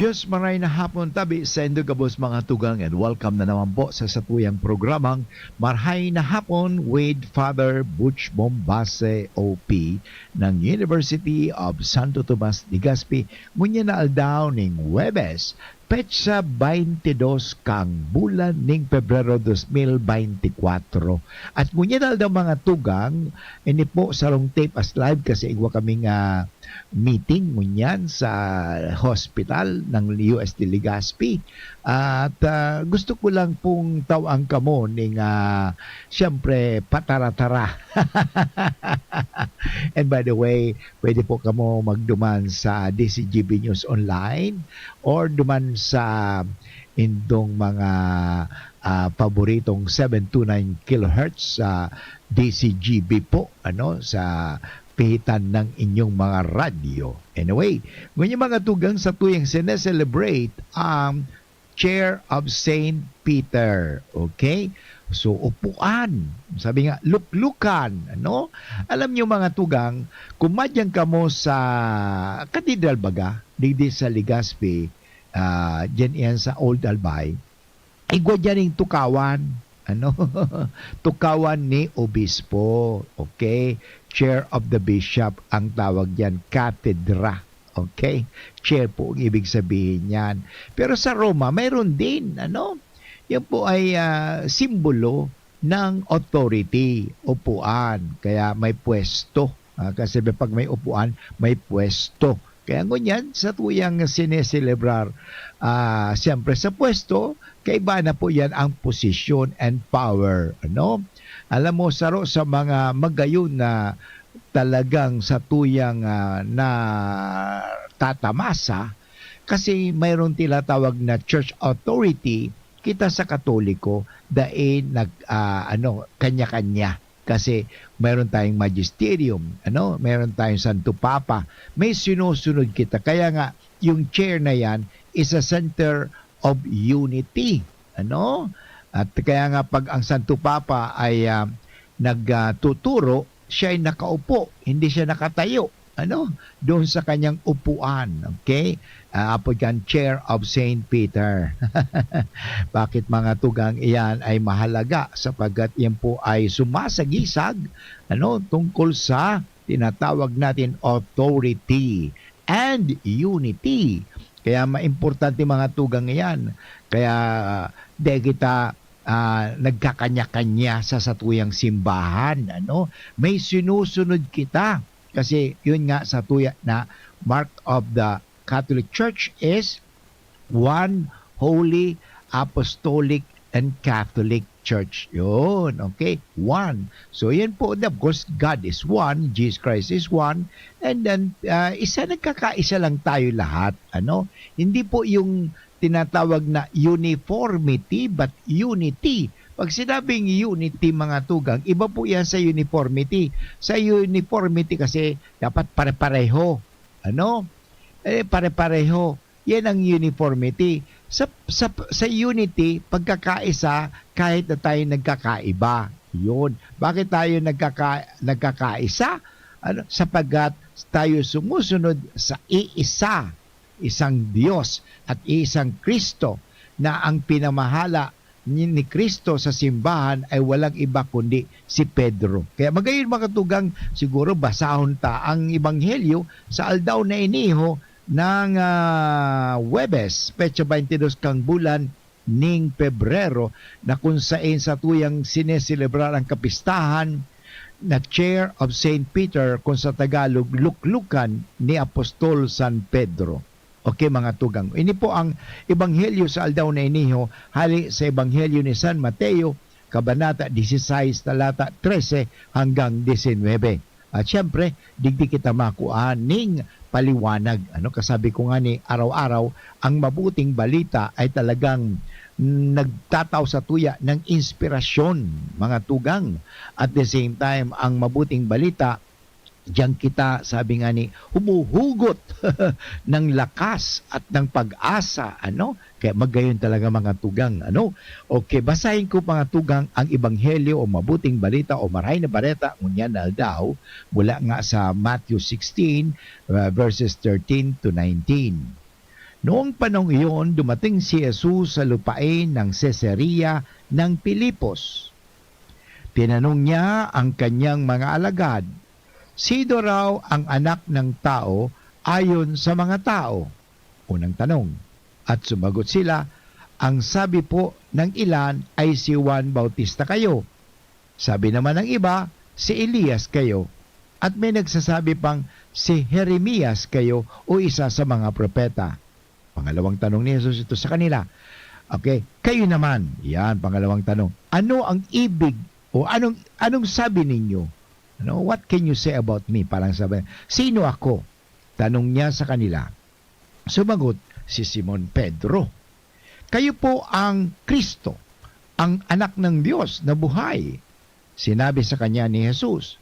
Diyos maray na hapon tabi sa indo kabos mga tugang and welcome na naman po sa satuyang programang Marhay na Hapon with Father Butch Bombase OP ng University of Santo Tomas Legazpi. Ngunya na aldaw ning Huwebes, petsa 22 kang bulan ning Pebrero 2024. At ngunya na aldaw mga tugang, ini po sa long tape as live kasi igwa kaming meeting ngunyan sa hospital ng UST Legazpi. At gusto ko lang pong tawang kamo ning siyempre patara-tara. And by the way, pwede po kamo magduman sa DCGB News Online or duman sa indong mga paboritong 729 kHz sa DCGB po sa pihitan ng inyong mga radyo. Anyway, ngunyan mga tugang sa tuyang sineselebrate ang Chair of Saint Peter. Okay? So, upuan. Sabi nga, luklukan. Alam niyo mga tugang, kumadyang kamo sa Cathedral Baga, digdi sa Legazpi, dyan yan sa Old Albay, igwa dyan yung tukawan. Tukawan ni Obispo. Okay? Chair of the Bishop ang tawag yan, Katedra. Okay? Chair po ang ibig sabihin yan. Pero sa Roma, mayroon din, yan po ay simbolo ng authority, upuan. Kaya may pwesto. Kasi pag may upuan, may pwesto. Kaya ngunyan, sa tuyang sineselebrar, siyempre sa pwesto, kaiba na po yan ang position and power. Alam mo, saro sa mga magayon na talagang sa tuyang na tatamasa, kasi mayroon tinatawag na church authority, kita sa Katoliko, dain kanya-kanya. Kasi mayroon tayong magisterium, mayroon tayong Santo Papa, may sinusunod kita. Kaya nga, yung chair na yan is a center of unity. At kaya nga pag ang Santo Papa ay nagtuturo, siya ay nakaupo, hindi siya nakatayo. Doon sa kanyang upuan. Okay? Apo yan, Chair of Saint Peter. Bakit mga tugang iyan ay mahalaga? Sapagkat yan po ay sumasagisag tungkol sa tinatawag natin authority and unity. Kaya maimportante mga tugang iyan. Kaya di kita nagkakanya-kanya sa satuyang simbahan. May sinusunod kita. Kasi yun nga sa tuya na mark of the Catholic Church is one holy, apostolic, and Catholic Church. Yun, okay? One. So yan po, of course, God is one, Jesus Christ is one, and then nagkakaisa lang tayo lahat. Hindi po yung tinatawag na uniformity, but unity. Pag sinabing unity mga tugang, iba po yan sa uniformity. Sa uniformity kasi dapat pare-pareho. Pare-pareho. Yan ang uniformity. Sa unity, pagkakaisa, kahit na tayo nagkakaiba. Yun. Bakit tayo nagkakaisa? Sapagkat tayo sumusunod sa iisa, isang Diyos at isang Kristo na ang pinamahala ni Kristo sa simbahan ay walang iba kundi si Pedro. Kaya magayon mga tugang, siguro basahon ta ang ebanghelyo sa aldaw na iniho ng Huwebes, petsa 22 kang bulan ning Pebrero, na kung saan sa tuyang sineselebrar ang kapistahan na Chair of Saint Peter, kung sa Tagalog, luklukan ni Apostol San Pedro. Okay mga tugang, ini po ang ebanghelyo sa aldaw na iniho, hali sa ebanghelyo ni San Mateo, kabanata 16, talata 13 hanggang 19. At syempre, digdi kita makuha ning paliwanag. Kasabi ko nga ni araw-araw, ang mabuting balita ay talagang nagtataw sa tuya ng inspirasyon, mga tugang. At the same time, ang mabuting balita, diyan kita, sabi nga ni, humuhugot ng lakas at ng pag-asa. Kaya magayon talaga mga tugang. Okay, basahin ko mga tugang ang ebanghelyo o mabuting balita o maray na balita ngunyan na daw mula nga sa Matthew 16 verses 13 to 19. Noong panong iyon, dumating si Jesus sa lupain ng Caesarea ng Pilipos. Tinanong niya ang kanyang mga alagad, sino raw ang anak ng tao ayon sa mga tao? Unang tanong. At sumagot sila, ang sabi po ng ilan ay si Juan Bautista kayo. Sabi naman ng iba, si Elias kayo. At may nagsasabi pang si Jeremias kayo o isa sa mga propeta. Pangalawang tanong ni Jesus ito sa kanila. Okay, kayo naman. Yan, pangalawang tanong. Ano ang ibig o anong sabi ninyo? Ano, what can you say about me? Parang sabi, sino ako? Tanong niya sa kanila. Sumagot si Simon Pedro. Kayo po ang Kristo, ang anak ng Diyos na buhay. Sinabi sa kanya ni Jesus,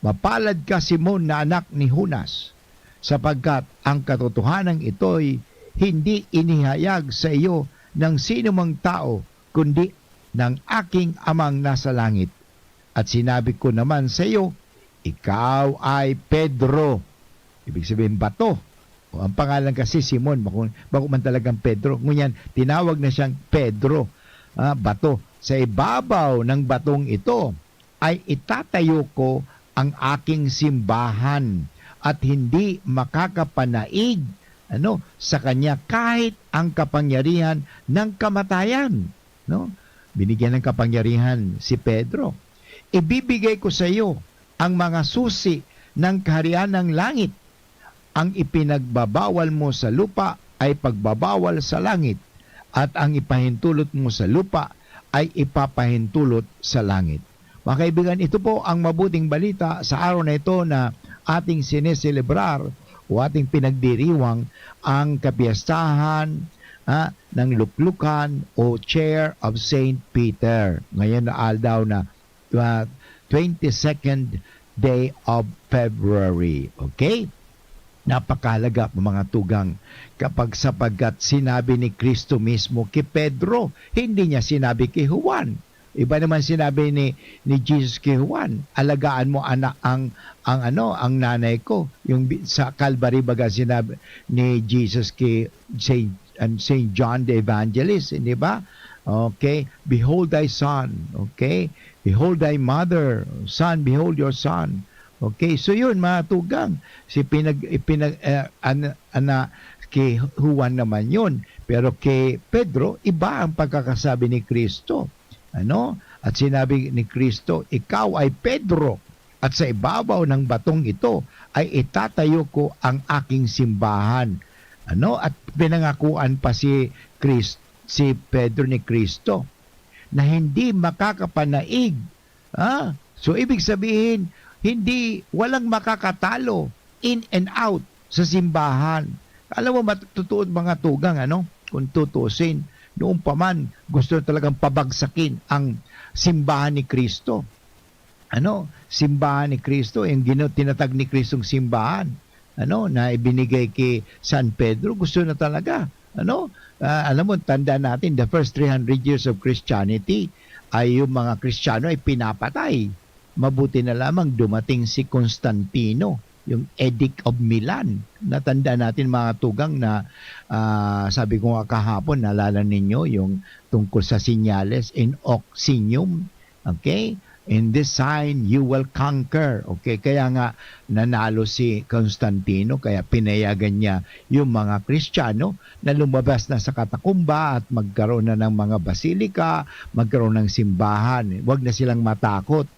mapalad ka Simon na anak ni Jonas, sapagkat ang katotohanan ito'y hindi inihayag sa iyo ng sinumang tao, kundi ng aking amang nasa langit. At sinabi ko naman sa iyo, ikaw ay Pedro. Ibig sabihin bato. O, ang pangalan kasi Simon, bako man talagang Pedro. Ngunyan, tinawag na siyang Pedro. Bato. Sa ibabaw ng batong ito ay itatayo ko ang aking simbahan at hindi makakapanaig sa kanya kahit ang kapangyarihan ng kamatayan. No? Binigyan ng kapangyarihan si Pedro. Ibibigay ko sa iyo ang mga susi ng kaharian ng langit. Ang ipinagbabawal mo sa lupa ay pagbabawal sa langit, at ang ipahintulot mo sa lupa ay ipapahintulot sa langit. Mga kaibigan, ito po ang mabuting balita sa araw na ito na ating sineselebrar o ating pinagdiriwang ang kapiyastahan ng luklukan o Chair of St. Peter. Ngayon na aldaw na 22nd day of February. Okay? Napakahalaga mga tugang sapagkat sinabi ni Kristo mismo kay Pedro, hindi niya sinabi kay Juan. Iba naman sinabi ni Jesus kay Juan, alagaan mo anak ang nanay ko. Yung sa Calvary baga sinabi ni Jesus kay Saint John the Evangelist, hindi ba? Okay, behold thy son. Okay, behold thy mother. Son, behold your son. Okay, so yun mga tugang, kay Juan naman yun. Pero kay Pedro, iba ang pagkakasabi ni Kristo. At sinabi ni Kristo, ikaw ay Pedro, at sa ibabaw ng batong ito ay itatayo ko ang aking simbahan. At pinangakuan pa si Pedro ni Kristo na hindi makakapanaig. So ibig sabihin, walang makakatalo in and out sa simbahan. Alam mo, matutuod mga tugang, kung tutusin, noong pa man, gusto talagang pabagsakin ang simbahan ni Kristo. Simbahan ni Kristo, yung tinatag ni Kristong simbahan, na ibinigay kay San Pedro, gusto na talaga. Alam mo, tanda natin, the first 300 years of Christianity, ay yung mga Kristiyano ay pinapatay. Mabuti na lamang dumating si Constantino, yung Edict of Milan. Natanda natin mga tugang na sabi ko nga kahapon, naalala ninyo yung tungkol sa sinyales in oxinium. Okay? In this sign, you will conquer. Okay? Kaya nga nanalo si Constantino, kaya pinayagan niya yung mga Kristiyano na lumabas na sa katakumba at magkaroon na ng mga basilika, magkaroon ng simbahan. Huwag na silang matakot.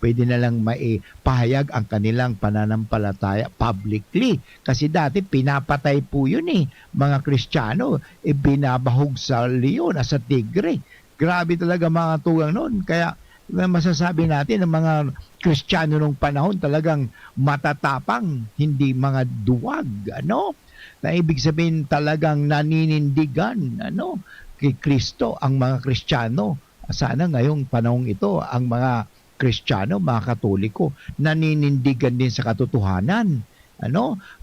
Pwede na lang maipahayag ang kanilang pananampalataya publicly. Kasi dati pinapatay po yun mga Kristiyano, binabahog sa leon at sa tigre. Grabe talaga mga tugang noon. Kaya masasabi natin ng mga Kristiyano nung panahon talagang matatapang, hindi mga duwag, na ibig sabihin talagang naninindigan, kay Kristo ang mga Kristiyano. Sana ngayong panahon ito, ang mga Kristiyano, mga Katoliko, naninindigan din sa katotohanan,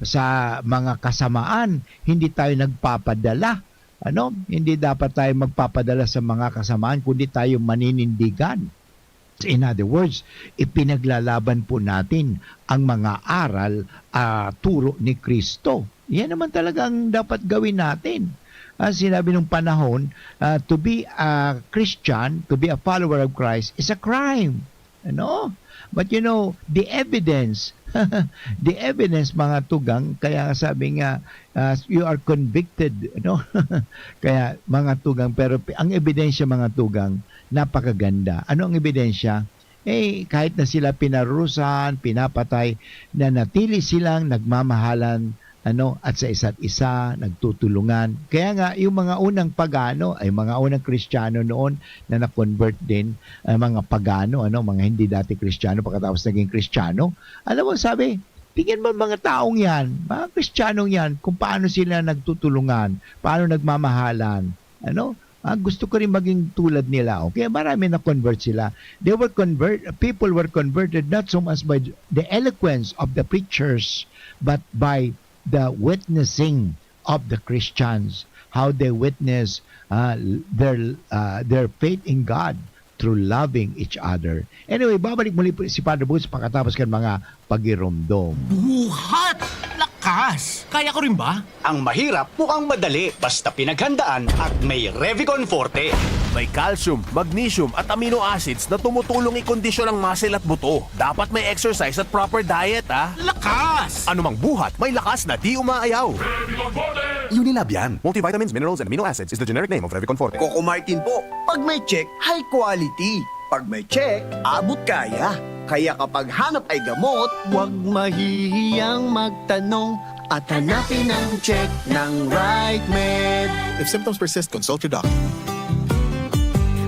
sa mga kasamaan, hindi tayo nagpapadala, hindi dapat tayo magpapadala sa mga kasamaan, kundi tayo maninindigan. In other words, ipinaglalaban po natin ang mga aral, turo ni Kristo. Yan naman talagang dapat gawin natin. Sinabi nung panahon, to be a Christian, to be a follower of Christ is a crime. Ano? But you know, the evidence, the evidence mga tugang, kaya sabi nga, you are convicted, no? Kaya mga tugang, pero ang ebidensya mga tugang, napakaganda. Ano ang ebidensya? Kahit na sila pinarurusahan, pinapatay, nanatili silang nagmamahalan, at sa isa't isa, nagtutulungan. Kaya nga, yung mga unang pagano, ay mga unang Kristiyano noon na na-convert din, mga pagano, mga hindi dati Kristiyano, pagkatapos naging Kristiyano. Alam mo, sabi, tingnan mo mga taong yan, mga Kristiyanong yan, kung paano sila nagtutulungan, paano nagmamahalan. Gusto ko rin maging tulad nila. Okay, marami na convert sila. People were converted not so much by the eloquence of the preachers, but by the witnessing of the Christians, how they witness their faith in God through loving each other. Anyway, babalik muli po si Father Boots pagkatapos kan mga pagiromdom. Buhat! Lakas! Kaya ko rin ba? Ang mahirap mukhang madali basta pinaghandaan at may Revicon Forte. May calcium, magnesium at amino acids na tumutulong ikondisyon ang muscle at buto. Dapat may exercise at proper diet, Lakas! Ano mang buhat, may lakas na di umaayaw. Unilab yan. Multivitamins, minerals, and amino acids is the generic name of Revicon Forte. Coco Martin po. Pag may check, high quality. Pag may check, abot kaya. Kaya kapag hanap ay gamot, huwag mahihiyang magtanong at hanapin ang check ng Right Med. If symptoms persist, consult your doctor.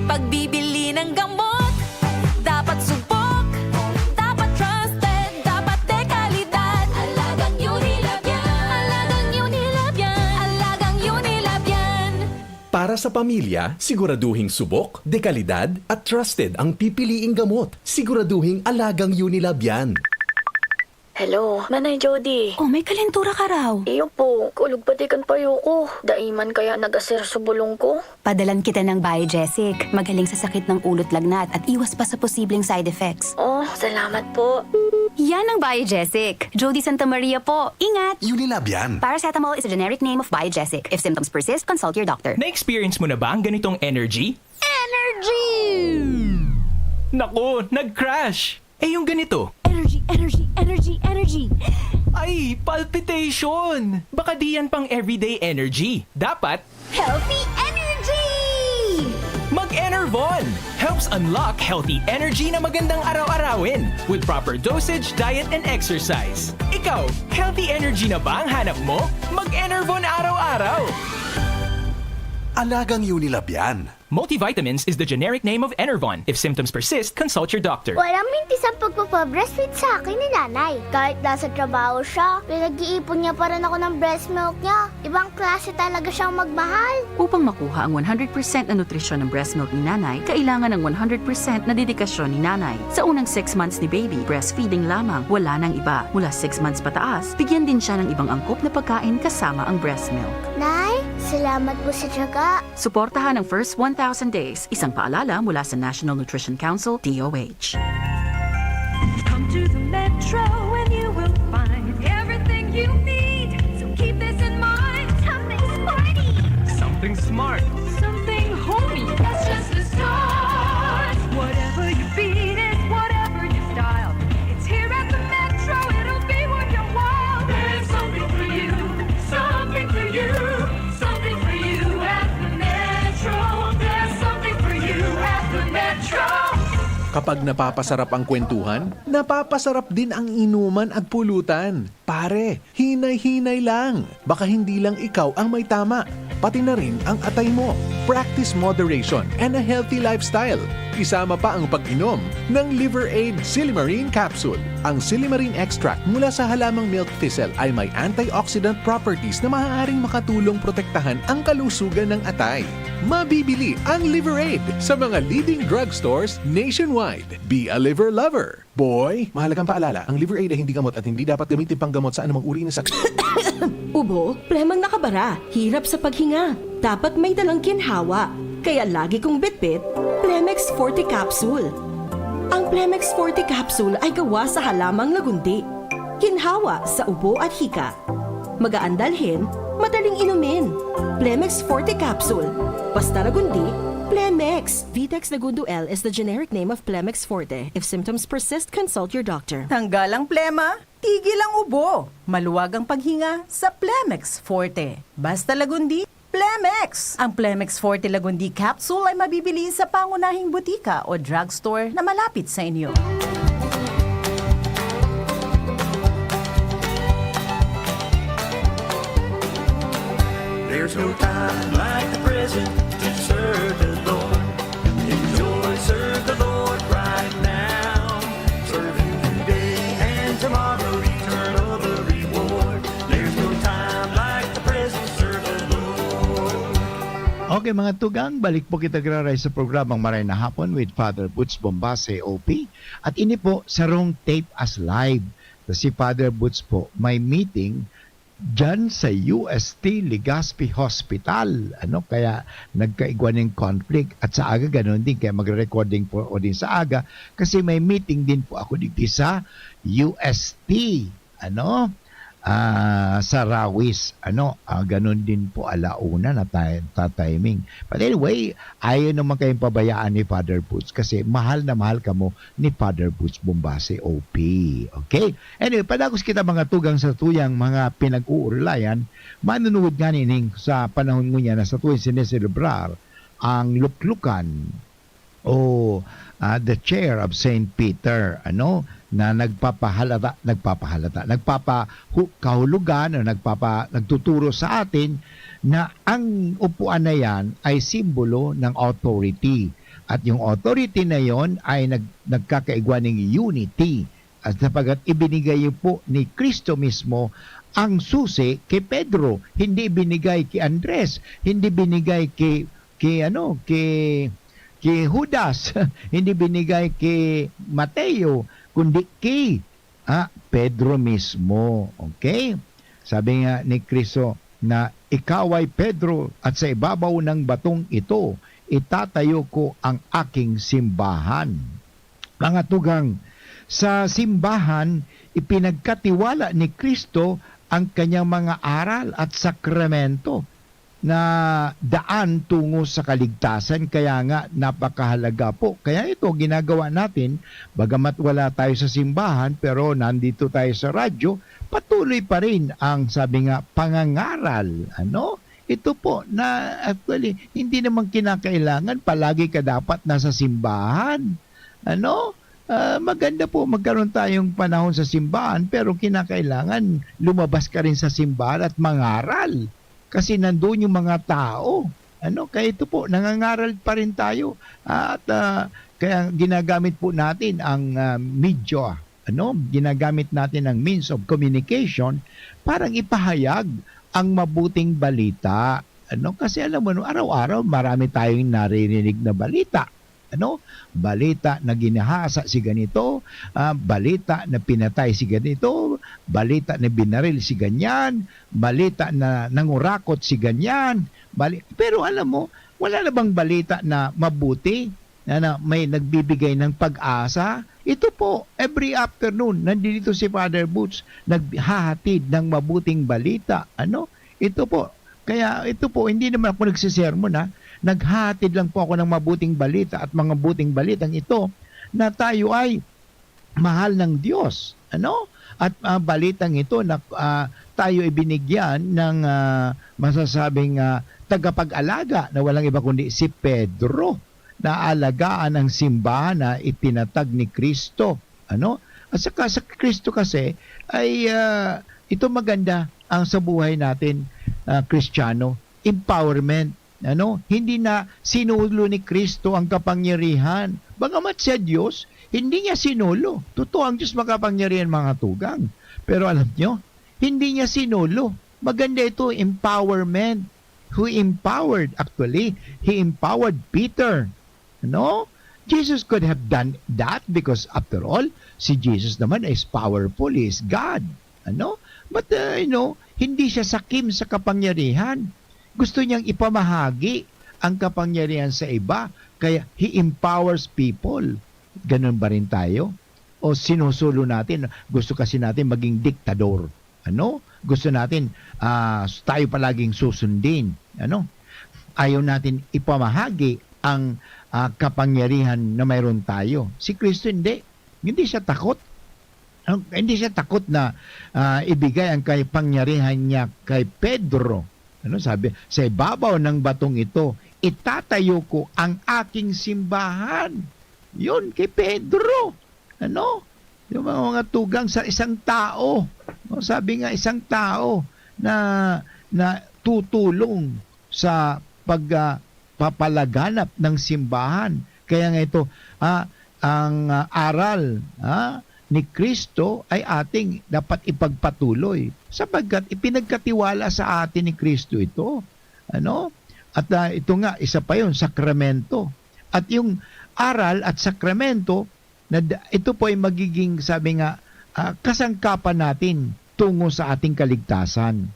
Pagbibili ng gamot, dapat subok, dapat trusted, dapat dekalidad. Alagang Unilab yan, alagang Unilab yan, alagang Unilab yan. Para sa pamilya, siguraduhing subok, dekalidad at trusted ang pipiliing gamot. Siguraduhing alagang Unilab yan. Hello, Nanay Jody. Oh, may kalentura ka raw. Iyo po, kulog patikan payo ko. Daiman kaya nag-asir sa bulong ko. Padalan kita ng Biogesic. Magaling sa sakit ng ulot lagnat at iwas pa sa posibleng side effects. Oh, salamat po. Yan ang Biogesic. Jody Santa Maria po. Ingat! Unilab yan. Paracetamol is a generic name of Biogesic. If symptoms persist, consult your doctor. Na-experience mo na ba ang ganitong energy? Energy! Naku, nag-crash! Yung ganito. Energy, energy, energy, energy. Ay, palpitation! Baka di yan pang everyday energy. Dapat, Healthy energy! Mag-Enervon! Helps unlock healthy energy na magandang araw-arawin with proper dosage, diet, and exercise. Ikaw, healthy energy na ba ang hanap mo? Mag-Enervon araw-araw! Alagang Unilab yan. Multivitamins is the generic name of Enervon. If symptoms persist, consult your doctor. Walang mintis ang pagpapabreastfeed sa akin ni nanay. Kahit nasa trabaho siya, pinag-iipon niya pa rin ako ng breast milk niya. Ibang klase talaga siyang magmahal. Upang makuha ang 100% na nutrisyon ng breast milk ni nanay, kailangan ng 100% na dedikasyon ni nanay. Sa unang 6 months ni baby, breastfeeding lamang, wala nang iba. Mula 6 months pataas, bigyan din siya ng ibang angkop na pagkain kasama ang breast milk. Nay, salamat po sa tiyaga. Suportahan ang first 1,000 days, isang paalala mula sa National Nutrition Council, DOH. Come to the Metro and you will find everything you need. So keep this in mind. Something sporty. Something smart. Something homey. That's just the start. Whatever you feed is whatever you style. It's here at the Metro. It'll be worth your while. There's something for you. Something for you. Something for you at the Metro. There's something for you at the Metro. Kapag napapasarap ang kwentuhan, napapasarap din ang inuman at pulutan. Pare, hinay-hinay lang. Baka hindi lang ikaw ang may tama. Pati na rin ang atay mo. Practice moderation and a healthy lifestyle. Isama pa ang pag-inom ng Liver Aid Silimarine Capsule. Ang Silimarine extract mula sa halamang milk thistle ay may antioxidant properties na maaaring makatulong protektahan ang kalusugan ng atay. Mabibili ang Liver Aid sa mga leading drugstores nationwide. Be a liver lover. Boy, mahalagang paalala, ang Liver Aid ay hindi gamot at hindi dapat gamitin panggamot sa anumang uri ng sakit. Ubo, premang nakabara, hirap sa paghinga. Dapat may dalang ginhawa. Kaya lagi kong bitbit, Plemex Forte Capsule. Ang Plemex Forte Capsule ay gawa sa halamang lagundi. Ginhawa sa ubo at hika. Magaan dalhin, madaling inumin. Plemex Forte Capsule. Basta Lagundi, Plemex. Vitex Lagundo L is the generic name of Plemex Forte. If symptoms persist, consult your doctor. Tanggal ang plema, tigil ang ubo. Maluwag ang paghinga sa Plemex Forte. Basta Lagundi, Plemex. Ang Plemex Forte Lagundi Capsule ay mabibili sa pangunahing butika o drugstore na malapit sa inyo. There's no time like the present to serve the Lord. Enjoy, serve the Lord right now. Serve Him today and tomorrow, eternal the reward. There's no time like the present, serve the Lord. Okay mga tugang, balik po kita graray sa programang Maray na Hapon with Father Butch Bombase OP. At ini po sa Rong Tape as Live. Si Father Butch po may meeting dyan sa UST Legazpi Hospital. Kaya nagkaigwan ng conflict. At sa aga ganun din, kaya magre-recording po ako din sa aga. Kasi may meeting din po ako dito sa UST. Sa Rawis. Ganun din po alauna na timing. But anyway, ayaw naman kayong pabayaan ni Father Butch kasi mahal na mahal ka mo ni Father Butch Bombase OP. Okay? Anyway, padagos kita mga tugang sa tuyang mga pinag-uurlayan, manunood nga nining sa panahon mo niya na sa tuyang sineselebrar ang luklukan o the chair of St. Peter, na nagpapahulugan o nagtuturo sa atin na ang upuan na yan ay simbolo ng authority. At yung authority na yon ay nagkakaigwa ng unity. At sapagat ibinigay po ni Kristo mismo ang susi kay Pedro, hindi binigay kay Andres, hindi binigay kay Judas, hindi binigay kay Mateo, kundi kay Pedro mismo. Okay? Sabi nga ni Kristo na ikaw ay Pedro at sa ibabaw ng batong ito, itatayo ko ang aking simbahan. Mga tugang, sa simbahan, ipinagkatiwala ni Kristo ang kanyang mga aral at sakramento na daan tungo sa kaligtasan, kaya nga napakahalaga po. Kaya ito ginagawa natin, bagamat wala tayo sa simbahan pero nandito tayo sa radyo, patuloy pa rin ang sabi nga pangangaral. Ito po na actually hindi naman kinakailangan palagi ka dapat nasa simbahan. Maganda po magkaroon tayong panahon sa simbahan pero kinakailangan lumabas ka rin sa simbahan at mangaral. Kasi nandoon yung mga tao. Kaya ito po, nangangaral pa rin tayo. At kaya ginagamit po natin ang media. Ginagamit natin ang means of communication parang ipahayag ang mabuting balita. Kasi alam mo, araw-araw marami tayong naririnig na balita. Balita na ginahasa si ganito, balita na pinatay si ganito, balita na binaril si ganyan, balita na nangurakot si ganyan. Pero alam mo, wala na bang balita na mabuti, na may nagbibigay ng pag-asa? Ito po, every afternoon, nandito si Father Butch, naghahatid ng mabuting balita. Ito po, kaya ito po, hindi naman ako nagsisermon naghatid lang po ako ng mabuting balita at mga buting balitang ito na tayo ay mahal ng Diyos. At balitang ito na tayo ibinigyan ng masasabing tagapag-alaga na walang iba kundi si Pedro na alagaan ng simbahan na itinatag ni Kristo. At saka sa Kristo kasi ay ito maganda ang sa buhay natin Kristiyano, empowerment. Hindi na sinulo ni Kristo ang kapangyarihan. Bagamat siya Diyos, hindi niya sinulo. Totoo ang Diyos makapangyarihan mga tugang. Pero alam nyo, hindi niya sinulo. Maganda ito, empowerment. Who empowered? Actually, He empowered Peter. Jesus could have done that because after all, si Jesus naman is powerful, He is God. But hindi siya sakim sa kapangyarihan. Gusto niyang ipamahagi ang kapangyarihan sa iba. Kaya He empowers people. Ganun ba rin tayo? O sinusulo natin? Gusto kasi natin maging diktador. Ano? Gusto natin tayo palaging susundin. Ano? Ayaw natin ipamahagi ang kapangyarihan na mayroon tayo. Si Kristo hindi. Hindi siya takot. Hindi siya takot na ibigay ang kapangyarihan niya kay Pedro. Ano sabi? Sa ibabaw ng batong ito, itatayo ko ang aking simbahan. Yun, kay Pedro. Ano? Yung mga tugang sa isang tao. Sabi nga, isang tao na tutulong sa pagpapalaganap ng simbahan. Kaya nga ito, ang aral ni Kristo ay ating dapat ipagpatuloy sapagkat ipinagkatiwala sa atin ni Kristo ito. Ano? At ito nga, isa pa yun, sakramento. At yung aral at sakramento, ito po ay magiging, sabi nga, kasangkapan natin tungo sa ating kaligtasan.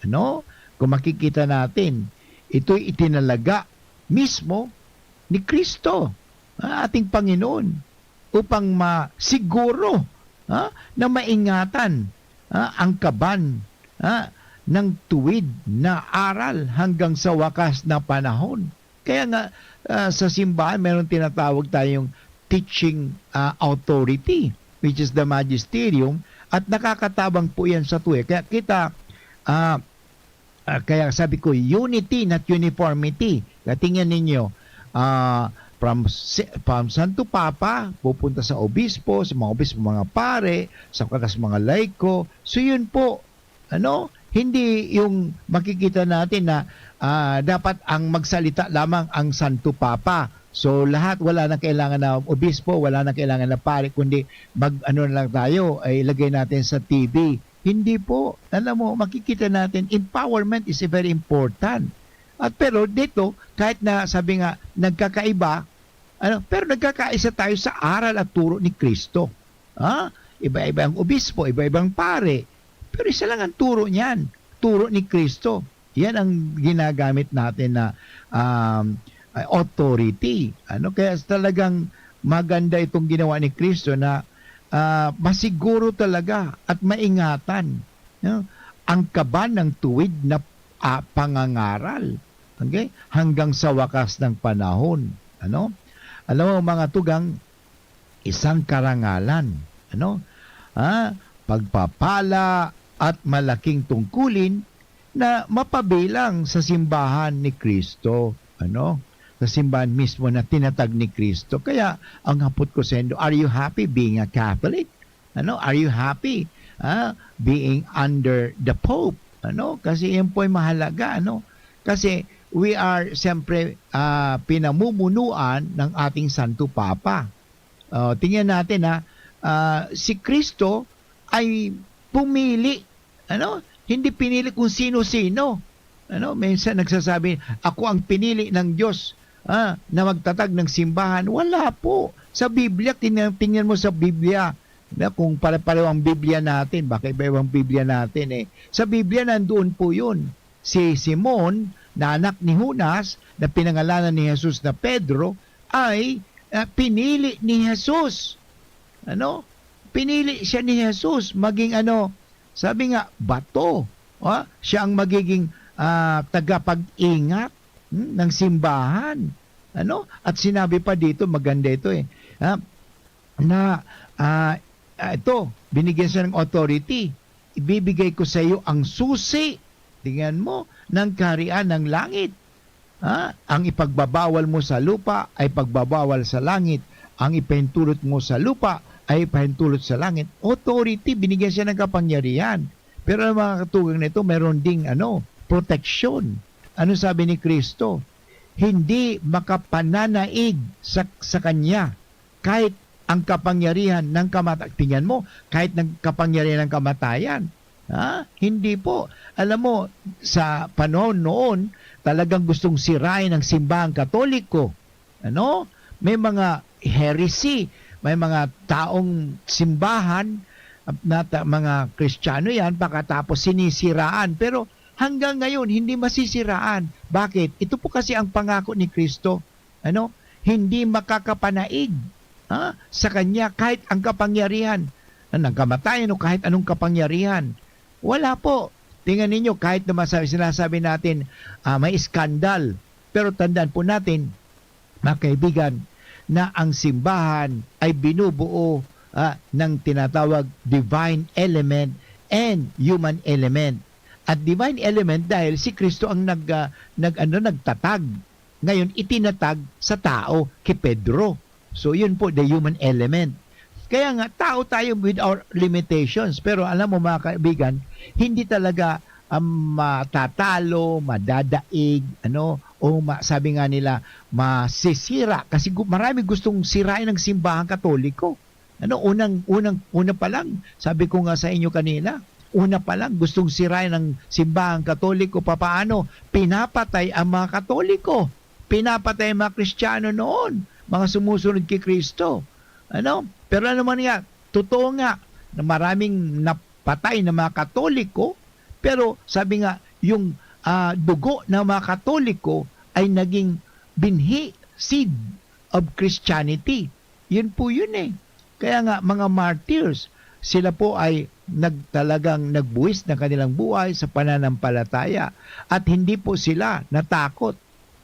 Ano? Kung makikita natin, ito'y itinalaga mismo ni Kristo, ating Panginoon, upang masiguro na maingatan ang kaban ng tuwid na aral hanggang sa wakas na panahon. Kaya nga sa simbahan meron tinatawag tayong teaching authority, which is the magisterium, at nakakatabang po yan sa tuwi. Kaya kita kaya sabi ko, unity not uniformity. Tingnan ninyo, from Santo Papa, pupunta sa obispo, sa mga obispo, mga pare, sa mga laiko. So yun po, ano, hindi yung makikita natin na dapat ang magsalita lamang ang Santo Papa. So lahat, wala nang kailangan na obispo, wala nang kailangan na pare, kundi ano na lang tayo, ay ilagay natin sa TV. Hindi po. Alam mo, makikita natin, empowerment is very important. At pero dito, kahit na sabi nga, nagkakaiba, pero nagkakaisa tayo sa aral at turo ni Kristo. Iba-iba ang obispo, iba-ibang pare. Pero isa lang ang turo niyan. Turo ni Kristo. Yan ang ginagamit natin na authority. Kaya talagang maganda itong ginawa ni Kristo na masiguro talaga at maingatan ang kaban ng tuwid na pangangaral, okay? Hanggang sa wakas ng panahon. Alam mo mga tugang, isang karangalan, pagpapala at malaking tungkulin na mapabilang sa simbahan ni Kristo, sa simbahan mismo na tinatag ni Kristo. Kaya ang hapot ko sa inyo, are you happy being a Catholic? Are you happy being under the Pope? Kasi yan po ay mahalaga. Kasi we are siyempre pinamumunuan ng ating Santo Papa. Tingnan natin si Kristo ay pumili. Hindi pinili kung sino-sino. Minsan nagsasabi, ako ang pinili ng Diyos na magtatag ng simbahan. Wala po. Sa Biblia, tingnan mo sa Biblia, kung pare-pareho ang Biblia natin, baka iba-ibang Biblia natin Sa Biblia, nandoon po yun. Si Simon, na anak ni Judas, na pinangalanan ni Jesus na Pedro, ay pinili ni Jesus. Pinili siya ni Jesus maging sabi nga, bato. Siya ang magiging tagapag-ingat ng simbahan. At sinabi pa dito, maganda ito ito, binigyan siya ng authority. Ibibigay ko sa iyo ang susi, tingnan mo, ng kaharian ng langit. Ang ipagbabawal mo sa lupa ay pagbabawal sa langit. Ang ipahintulot mo sa lupa ay ipahintulot sa langit. Authority, binigyan siya ng kapangyarihan. Pero ang mga katugang nito, meron ding protection. Ano sabi ni Kristo? Hindi makapananaig sa kanya kahit ang kapangyarihan ng kamatayan. Tingnan mo, kahit ng kapangyarihan ng kamatayan. Hindi po. Alam mo, sa panahon noon, talagang gustong sirain ang simbahang Katoliko. May mga heresy, may mga taong simbahan na mga Kristiyano yan, pagkatapos sinisiraan. Pero hanggang ngayon, hindi masisiraan. Bakit? Ito po kasi ang pangako ni Kristo. Hindi makakapanaig sa kanya kahit ang kapangyarihan ng kamatayan o kahit anong kapangyarihan. Wala po. Tingnan ninyo, kahit naman sinasabi natin may skandal. Pero tandaan po natin, mga kaibigan, na ang simbahan ay binubuo ng tinatawag divine element and human element. At divine element dahil si Kristo ang nagtatag. Ngayon itinatag sa tao kay Pedro. So yun po the human element. Kaya nga tao tayo with our limitations, pero alam mo mga kaibigan, hindi talaga matatalo, madadaig, sabi nga nila, masisira kasi marami gustong sirain ng simbahan Katoliko. Una pa lang, sabi ko nga sa inyo kanina, una pa lang gustong sirain ng simbahan Katoliko. Papaano? Pinapatay ang mga Katoliko. Pinapatay ang mga Kristiyano noon, mga sumusunod kay Kristo. Pero ano man nga, totoo nga na maraming napatay na mga Katoliko, pero sabi nga, yung dugo ng mga Katoliko ay naging binhi, seed of Christianity. Yun po yun eh. Kaya nga, mga martyrs, sila po ay talagang nagbuwis ng kanilang buhay sa pananampalataya. At hindi po sila natakot,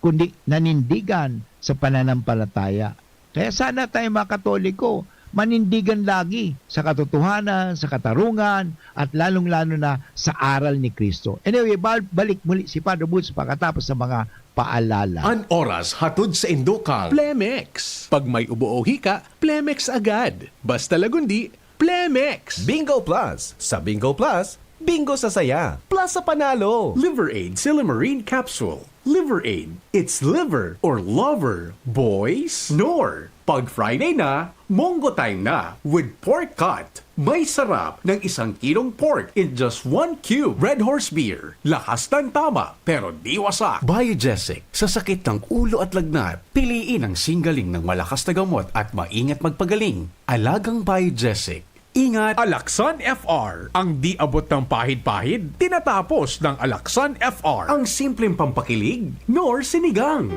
kundi nanindigan sa pananampalataya. Kaya sana tayo mga Katoliko, manindigan lagi sa katotohanan, sa katarungan, at lalong-lalo na sa aral ni Kristo. Anyway, balik muli si Father Boots pagkatapos sa mga paalala. An oras hatod sa Indokal. Plemex. Pag may ubo-ohi ka, Plemex agad. Basta lagundi, Plemex. Bingo Plus. Sa Bingo Plus, bingo sa saya. Plus sa panalo. Liver Aid Silymarin Capsule. Liver Aid. It's liver or lover. Boys, snore. Pag Friday na, Mongo time na with pork cut. May sarap ng 1 kilong pork in just 1 cube. Red Horse Beer. Lakas ng tama, pero di wasak. Biogesic. Sa sakit ng ulo at lagnat, piliin ang singgaling ng malakas na gamot at maingat magpagaling. Alagang Biogesic. Ingat! Alaksan FR. Ang di abot ng pahid-pahid, tinatapos ng Alaksan FR. Ang simpleng pampakilig, nor sinigang.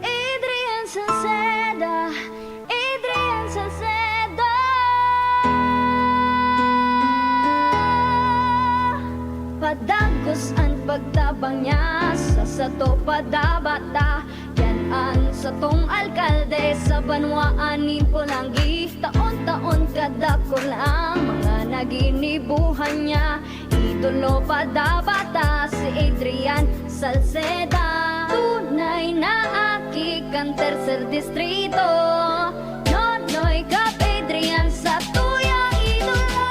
Adrian Salceda, Adrian Salceda. Padagos ang pagtabang niya sa sato padabata. Yan sa tong alkalde sa banwaan ni Pulangi. Taon-taon kada ko lang mga naginibuhan niya. Idolo padabata si Adrian Salceda. Tunay na aki kang tercer distrito. Nonoy kap Adrian sa tuyang idolo.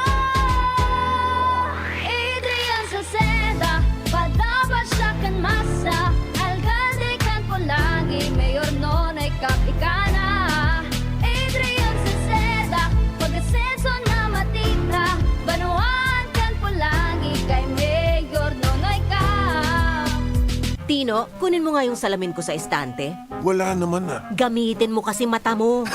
Adrian Salceda, padaba siya kan masa. Alcalde kan Pulangi, mayor nonoy kap ikana. Adrian Salceda, pag-asenso na matita. Banuan kan Pulangi, kay mayor nonoy kap. Tino, kunin mo nga yung salamin ko sa estante. Wala naman na. Gamitin mo kasi mata mo.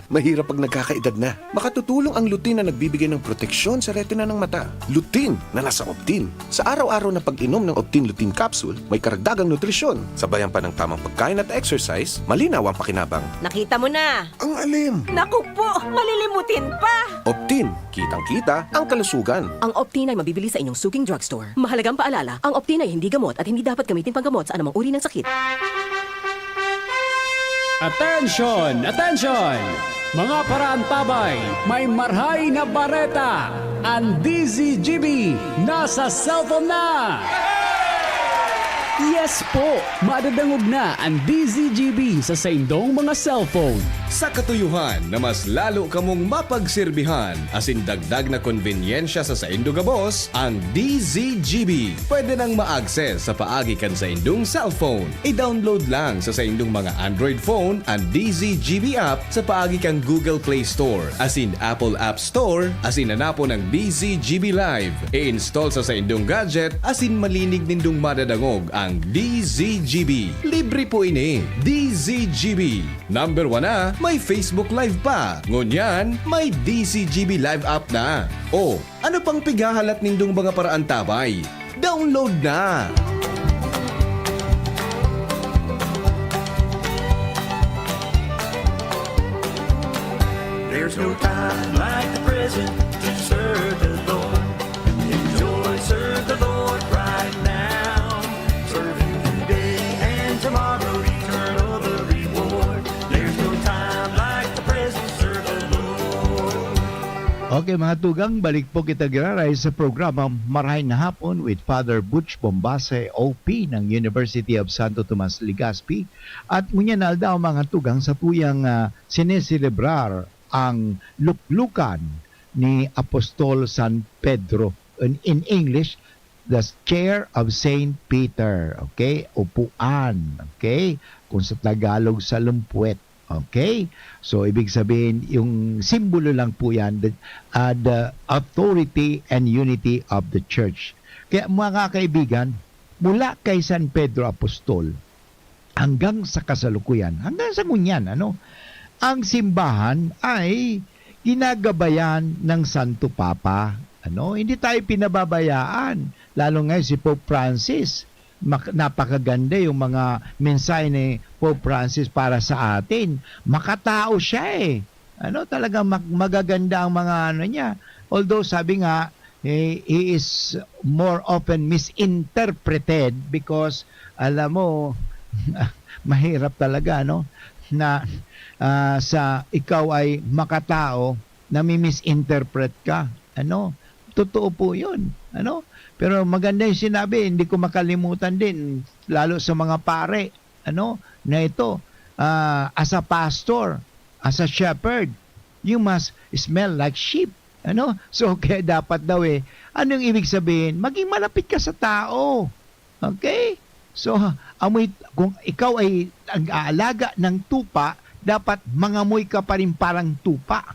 Mahirap pag nagkakaedad na. Makatutulong ang lutein na nagbibigay ng proteksyon sa retina ng mata. Lutein na nasa Optin. Sa araw-araw na pag-inom ng Optin Lutein Capsule, may karagdagang nutrisyon. Sabayan pa ng tamang pagkain at exercise, malinaw ang pakinabang. Nakita mo na. Ang alim. Naku po, malilimutin pa. Optin, kitang-kita ang kalusugan. Ang Optin ay mabibili sa inyong suking drugstore. Mahalagang paalala, ang Optin ay hindi gamot at hindi dapat gamitin panggamot sa anumang uri ng sakit. Attention! Attention! Mga paraantabay, may marhay na bareta. Ang DZGB nasa cellphone na! Yes po! Madadangog na ang DZGB sa saindong mga cellphone. Sa katuyuhan na mas lalo kamong mapagsilbihan, asin dagdag na konbinyensya sa saindo gabos, ang DZGB. Pwede nang ma-access sa paagi kan sa indong cellphone. I-download lang sa saindong mga Android phone ang DZGB app sa paagi kan Google Play Store, asin Apple App Store, asin nanapo ng DZGB Live. I-install sa saindong gadget, asin malinig nindong madadangog ang DZGB. Libre po ini. DZGB. Number 1 na, may Facebook Live pa. Ngunyan, may DZGB Live app na. O, ano pang pigahalat nindong mga paraan tabay? Download na! There's no time like the present to serve the Lord. Enjoy serve the Lord right now. Serve Him today and tomorrow, eternal the reward. There's no time like the present, serve the Lord. Okay mga tugang, balik po kita giraray sa programa Marahin na Hapon with Father Butch Bombase, OP ng University of Santo Tomas, Legazpi. At ngunyan na daw mga tugang sa tuyang sineselebrar ang luklukan ni Apostol San Pedro. In English, the chair of Saint Peter. Okay? Upuan. Okay? Kung sa Tagalog, salumpwet. Okay? So, ibig sabihin, yung simbolo lang po yan, the authority and unity of the church. Kaya mga kaibigan, mula kay San Pedro Apostol, hanggang sa kasalukuyan, hanggang sa ngunyan, ang simbahan ay ginagabayan ng Santo Papa. Hindi tayo pinababayaan. Lalo ngayon si Pope Francis, napakaganda yung mga mensahe ni Pope Francis para sa atin. Makatao siya eh. Talagang magaganda ang mga niya. Although sabi nga, he is more often misinterpreted because alam mo, mahirap talaga na sa ikaw ay makatao, nami-misinterpret ka. Totoo po yun. Pero maganda yung sinabi, hindi ko makalimutan din, lalo sa mga pare, na ito, as a pastor, as a shepherd, you must smell like sheep. So, kaya dapat daw anong ibig sabihin? Maging malapit ka sa tao. Okay? So, kung ikaw ay nag-aalaga ng tupa, dapat mangamoy ka pa rin parang tupa.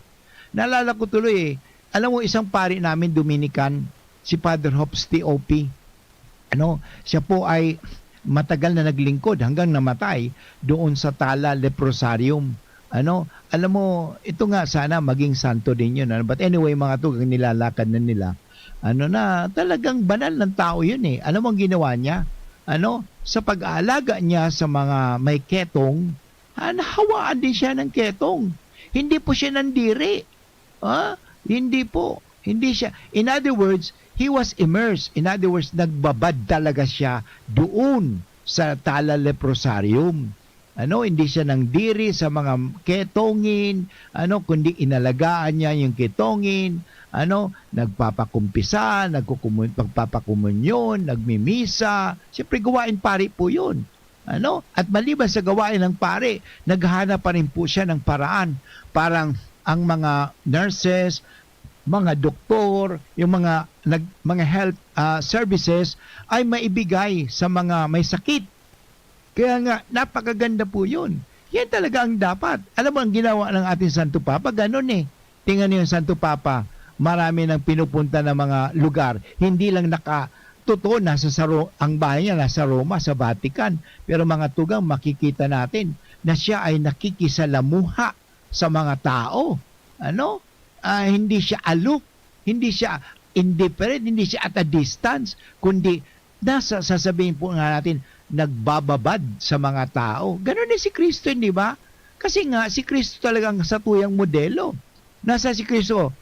Naalala ko tuloy alam mo, isang pari namin, Dominican, si Father Hops T.O.P. Siya po ay matagal na naglingkod hanggang namatay doon sa Tala Leprosarium. Alam mo, ito nga sana maging santo din yun. But anyway, mga tugang nilalakad na nila. Na talagang banal ng tao yun eh. Alam mo ang ginawa niya? Sa pag-aalaga niya sa mga may ketong, nahawaan din siya ng ketong. Hindi po siya nandiri. Hindi po. Hindi siya. In other words, he was immersed. In other words, nagbabad talaga siya doon sa Tala Leprosarium. Hindi siya nang diri sa mga ketongin, kundi inalagaan niya yung ketongin, nagpapakumpisa, pagpapakomunyon, nagmimisa. Siyempre gawain pari po yun. At maliban sa gawain ng pare, naghahanap pa rin po siya ng paraan. Parang ang mga nurses, mga doktor, yung mga health services ay maibigay sa mga may sakit. Kaya nga, napakaganda po yun. Yan talaga ang dapat. Alam mo, ang ginawa ng ating Santo Papa, ganun eh. Tingnan niyo yung Santo Papa, marami nang pinupunta ng mga lugar. Hindi lang totoo, ang bahay niya nasa Roma, sa Vatican. Pero mga tugang, makikita natin na siya ay nakikisalamuha sa mga tao. Hindi siya aloof, hindi siya indifferent, hindi siya at a distance, kundi sasabihin po nga natin, nagbababad sa mga tao. Ganon din si Kristo, hindi ba? Kasi nga, si Kristo talagang sa tuyang modelo. Nasa si Kristo?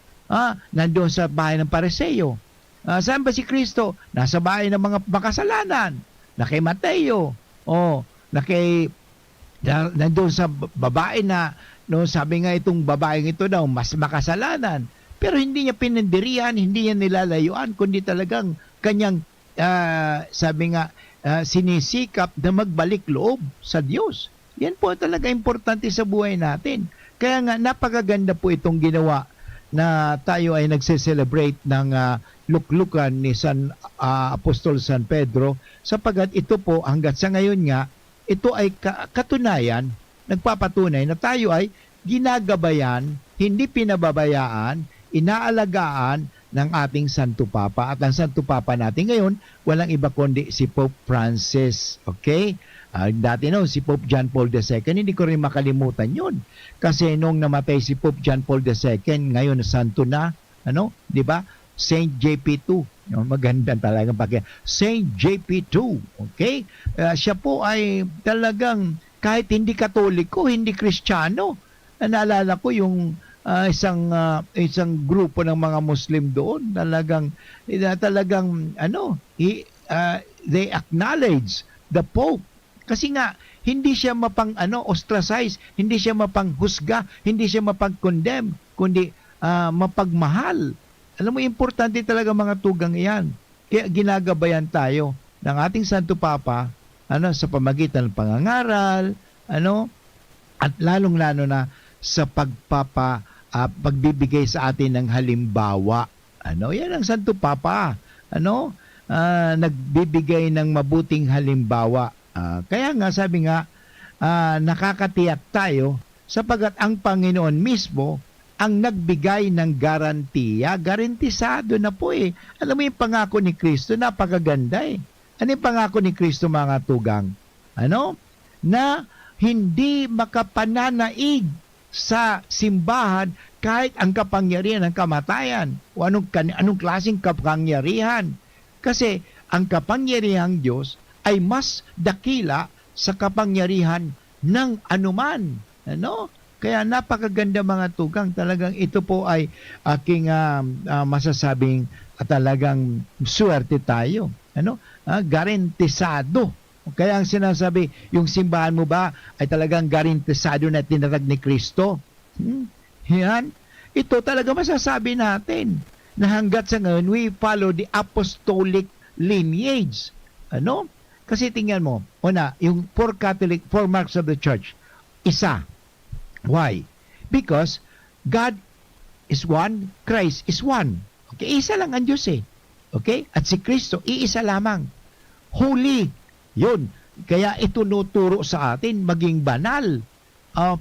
Nandoon sa bahay ng Pariseo. Saan ba si Kristo? Nasa bahay ng mga makasalanan. Na kay Mateo. Nandoon sa babae na, sabi nga itong babaeng ito daw, mas makasalanan. Pero hindi niya pinandirihan, hindi niya nilalayuan, kundi talagang kanyang, sabi nga, sinisikap na magbalik loob sa Diyos. Yan po talaga importante sa buhay natin. Kaya nga, napakaganda po itong ginawa na tayo ay nagse-celebrate ng luklukan ni Apostol San Pedro, sapagat ito po hanggat sa ngayon nga, ito ay katunayan, nagpapatunay na tayo ay ginagabayan, hindi pinababayaan, inaalagaan ng ating Santo Papa. At ang Santo Papa natin ngayon, walang iba kundi si Pope Francis. Okay? Dati si Pope John Paul II, hindi ko rin makalimutan yun. Kasi nung namatay si Pope John Paul II, ngayon santo na, di ba? Saint JP2. Maganda talagang pakya. Saint JP2. Okay? Siya po ay talagang kahit hindi Katoliko, hindi Kristiyano. Naalala ko yung isang grupo ng mga Muslim doon talagang they acknowledge the Pope kasi nga hindi siya ostracize, hindi siya mapanghusga, hindi siya mapag-condemn, kundi mapagmahal. Alam mo, importante talaga mga tugang iyan. Kaya ginagabayan tayo ng ating Santo Papa sa pamagitan ng pangangaral, at lalong-lalo na sa pagbibigay sa atin ng halimbawa. Yan ang Santo Papa. Nagbibigay ng mabuting halimbawa. Kaya nga sabi nga, nakakatiyak tayo sapagkat ang Panginoon mismo ang nagbigay ng garantiya. Garantisado na po eh. Alam mo yung pangako ni Kristo, napakaganda eh. Ano yung pangako ni Kristo mga tugang? Na hindi makapananaig sa simbahan kahit ang kapangyarihan ng kamatayan o anong klaseng kapangyarihan. Kasi ang kapangyarihang Diyos ay mas dakila sa kapangyarihan ng anuman. Kaya napakaganda mga tugang. Talagang ito po ay aking masasabing talagang swerte tayo. Garantisado. Kaya ang sinasabi, yung simbahan mo ba ay talagang garantisado na tinatag ni Kristo? Yan. Ito talaga masasabi natin na hanggat sa ngayon, we follow the apostolic lineage. Kasi tingnan mo, una, yung four marks of the church, isa. Why? Because God is one, Christ is one. Okay, isa lang ang Diyos eh. Okay? At si Kristo, iisa lamang. Holy. Yun. Kaya ito nuturo sa atin, maging banal.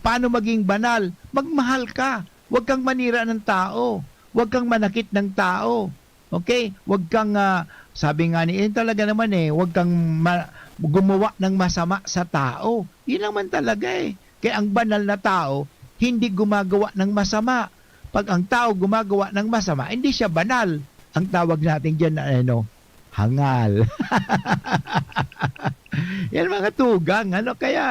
Paano maging banal? Magmahal ka. Huwag kang manira ng tao. Huwag kang manakit ng tao. Okay? Huwag kang, sabi nga ni, talaga naman eh, huwag kang gumawa ng masama sa tao. Yun naman talaga eh. Kaya ang banal na tao, hindi gumagawa ng masama. Pag ang tao gumagawa ng masama, hindi siya banal. Ang tawag natin dyan na hangal. Yan mga tugang. Kaya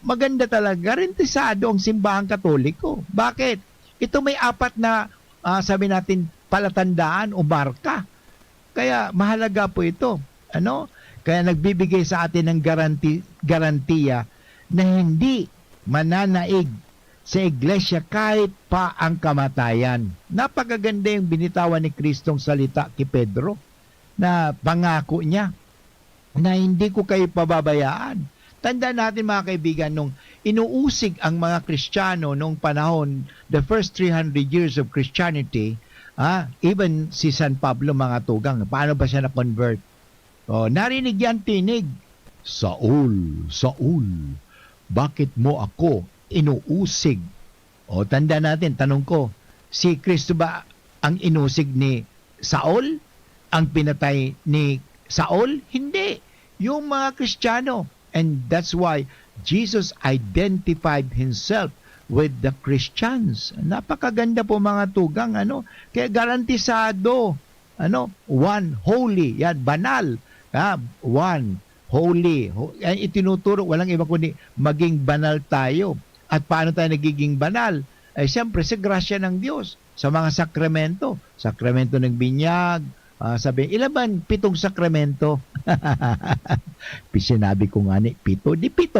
maganda talaga. Garantisado ang simbahang Katoliko. Bakit? Ito may apat na, sabi natin, palatandaan o marka. Kaya mahalaga po ito. Kaya nagbibigay sa atin ng garantiya na hindi mananaig sa iglesia kahit pa ang kamatayan. Napakaganda yung binitawan ni Kristong salita kay Pedro na pangako niya na hindi ko kayo pababayaan. Tandaan natin mga kaibigan, nung inuusig ang mga Kristiyano nung panahon, the first 300 years of Christianity, even si San Pablo mga tugang, paano ba siya na-convert? Narinig yan tinig, Saul, Saul, bakit mo ako inuusig? Tanda natin, tanong ko, si Kristo ba ang inusig ni Saul? Ang pinatay ni Saul? Hindi. Yung mga Kristiyano. And that's why Jesus identified himself with the Christians. Napakaganda po mga tugang. Kaya garantisado. One, holy. Yan, banal. One, holy. Itinuturo, walang iba kundi maging banal tayo. At paano tayo nagiging banal? Siyempre, sa grasya ng Diyos. Sa mga sakramento. Sakramento ng binyag. Sabi, ilan ba 7 sakramento? Sinabi ko nga 7. Di 7.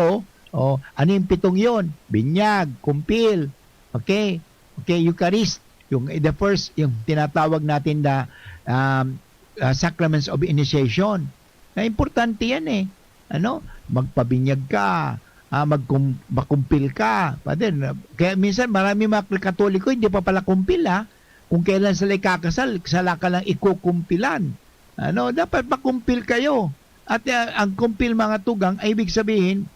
Ano yung 7 yun? Binyag, kumpil. Okay, Eucharist. The first, yung tinatawag natin na sacraments of initiation. Importante yan eh. Magpabinyag ka, makumpil ka. Kaya minsan marami mga Katoliko hindi pa pala kumpil Kung kailan sila kakasal, sala ka lang ikukumpilan. Dapat makumpil kayo. At ang kumpil mga tugang ay ibig sabihin